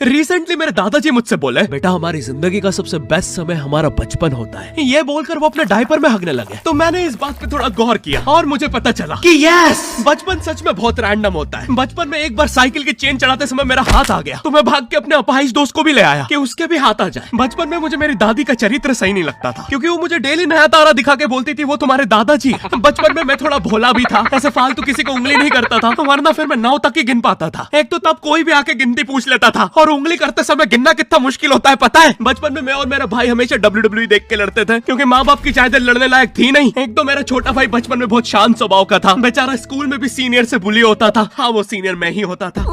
Recently मेरे दादाजी मुझसे बोले, बेटा हमारी जिंदगी का सबसे बेस्ट समय हमारा बचपन होता है। ये बोलकर वो अपने डायपर में हगने लगे। तो मैंने इस बात पे थोड़ा गौर किया और मुझे पता चला कि यस, बचपन सच में बहुत रैंडम होता है। बचपन में एक बार साइकिल की चेन चढ़ाते समय मेरा हाथ आ गया, तो मैं भाग के अपने अपाहिज दोस्त को भी ले आया कि उसके भी हाथ आ जाए। बचपन में मुझे मेरी दादी का चरित्र सही नहीं लगता था, क्योंकि वो मुझे डेली नया तारा दिखा के बोलती थी वो तुम्हारे दादाजी है। बचपन में मैं थोड़ा भोला भी था, ऐसे फालतू किसी को उंगली नहीं करता था, वरना फिर मैं 9 तक ही गिन पाता था। एक तो तब कोई भी आके गिनती पूछ लेता था, और उंगली करते समय गिनना कितना मुश्किल होता है पता है। बचपन में मैं और मेरा भाई हमेशा WWE देख के लड़ते थे, क्योंकि माँ बाप की चाहते लड़ने लायक थी नहीं। एक तो मेरा छोटा भाई बचपन में बहुत शांत स्वभाव का था, बेचारा स्कूल में भी सीनियर से बुली होता था। हाँ, वो सीनियर मैं ही होता था।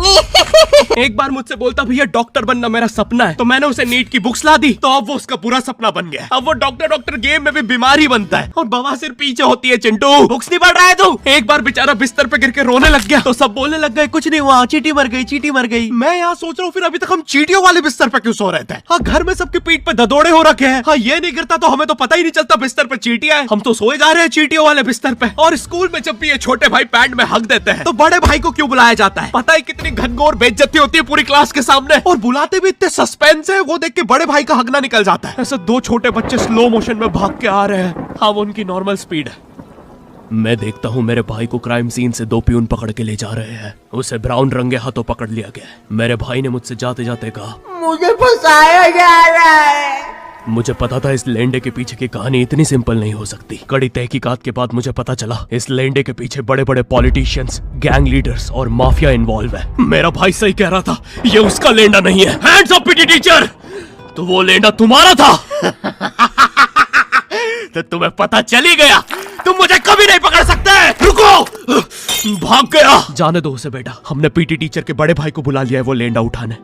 एक बार मुझसे बोलता, भैया डॉक्टर बनना मेरा सपना है। तो मैंने उसे नीट की बुक्स ला दी, तो अब वो उसका पूरा सपना बन गया। अब वो डॉक्टर गेम में भी बीमारी बनता है, और बवासीर पीछे होती है। चिंटू बुक्स नहीं पढ़ रहा है तू? एक बार बेचारा बिस्तर पे गिर के रोने लग गया, तो सब बोलने लग गए कुछ नहीं हुआ, चींटी मर गई, चींटी मर गई। मैं यहाँ सोच रहा हूँ फिर अभी तक हम चींटियों वाले बिस्तर पे क्यों सो रहे थे? हाँ, घर में सबकी पीठ पे ददोड़े हो रखे हैं। हाँ, ये नहीं गिरता तो हमें तो पता ही नहीं चलता बिस्तर पे चींटियां हैं। हम तो सोए जा रहे हैं चींटियों वाले बिस्तर पे। और स्कूल में जब भी ये छोटे भाई पैंट में हक देते हैं, तो बड़े भाई को क्यों बुलाया जाता है? पता है कितनी घनघोर बेइज्जती होती है पूरी क्लास के सामने, और बुलाते भी इतने सस्पेंस है, वो देख के बड़े भाई का हगना निकल जाता है। ऐसे 2 छोटे बच्चे स्लो मोशन में भाग के आ रहे हैं। हाँ, वो उनकी नॉर्मल स्पीड है। मैं देखता हूँ मेरे भाई को क्राइम सीन से 2 पियून पकड़ के ले जा रहे हैं। उसे ब्राउन रंगे हाथों पकड़ लिया गया। मेरे भाई ने मुझसे जाते जाते कहा, मुझे फंसाया जा रहा है। मुझे पता था इस लेंडे के पीछे की कहानी इतनी सिंपल नहीं हो सकती। कड़ी तहकीकात के बाद मुझे पता चला इस लेंडे के पीछे बड़े बड़े पॉलिटिशियंस, गैंग लीडर्स और माफिया इन्वॉल्व है। मेरा भाई सही कह रहा था, ये उसका लेंडा नहीं है। हैंड्स अप पीटी टीचर, तो वो लेंडा तुम्हारा था। तो तुम्हें पता चली गया, तुम मुझे कभी नहीं पकड़ सकते। रुको, भाग गया। जाने दो उसे बेटा, हमने पीटी टीचर के बड़े भाई को बुला लिया है वो लेंडा उठाने।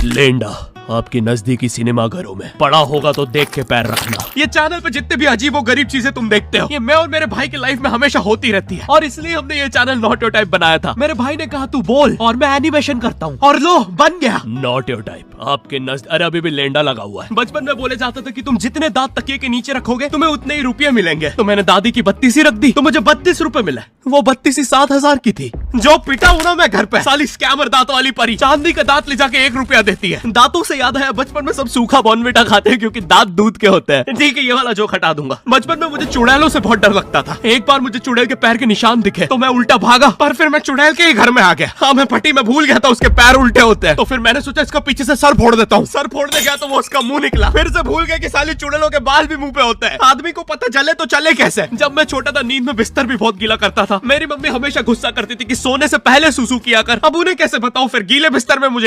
लेंडा आपकी नजदीकी सिनेमा घरों में पड़ा होगा तो देख के पैर रखना। ये चैनल पे जितने भी अजीब और गरीब चीजें तुम देखते हो, ये मैं और मेरे भाई की लाइफ में हमेशा होती रहती है, और इसलिए हमने ये चैनल नॉट योर टाइप बनाया था। मेरे भाई ने कहा तू बोल और मैं एनिमेशन करता हूँ, और लो बन गया नॉट योर टाइप। आपके अरे अभी भी लेंडा लगा हुआ है। बचपन में बोले जाता था कि तुम जितने दांत तकिए के नीचे रखोगे तुम्हें उतने ही रुपये मिलेंगे। तो मैंने दादी की 32 रख दी, तो मुझे 32 रुपए मिले। वो 32 7,000 की थी। जो पिटा हूं ना मैं घर पे, साली स्कैमर दांतों वाली परी चांदी का दांत ले जाके 1 रुपया देती है। दांतों से याद है, बचपन में सब सूखा बॉर्नविटा खाते हैं क्योंकि दांत दूध के होते हैं। ठीक है, ये वाला जोक हटा दूंगा। बचपन में मुझे चुड़ैलों से बहुत डर लगता था। एक बार मुझे चुड़ैल के पैर के निशान दिखे तो मैं उल्टा भागा, पर फिर मैं चुड़ैल के ही घर में आ गया। हाँ, मैं पट्टी में भूल गया था उसके पैर उल्टे होते हैं, तो फिर मैंने सोचा इसका पीछे से सर फोड़ देता हूँ। सर फोड़ने गया तो वो उसका मुंह निकला। फिर से भूल गया कि साली चुड़ैलों के बाल भी मुंह पे होते हैं। आदमी को पता चले तो चले कैसे। जब मैं छोटा था नींद में बिस्तर भी बहुत गीला करता था। मेरी मम्मी हमेशा गुस्सा करती थी कि सोने से पहले सुसु किया कर। अब उन्हें कैसे बताऊं, फिर गीले बिस्तर में मुझे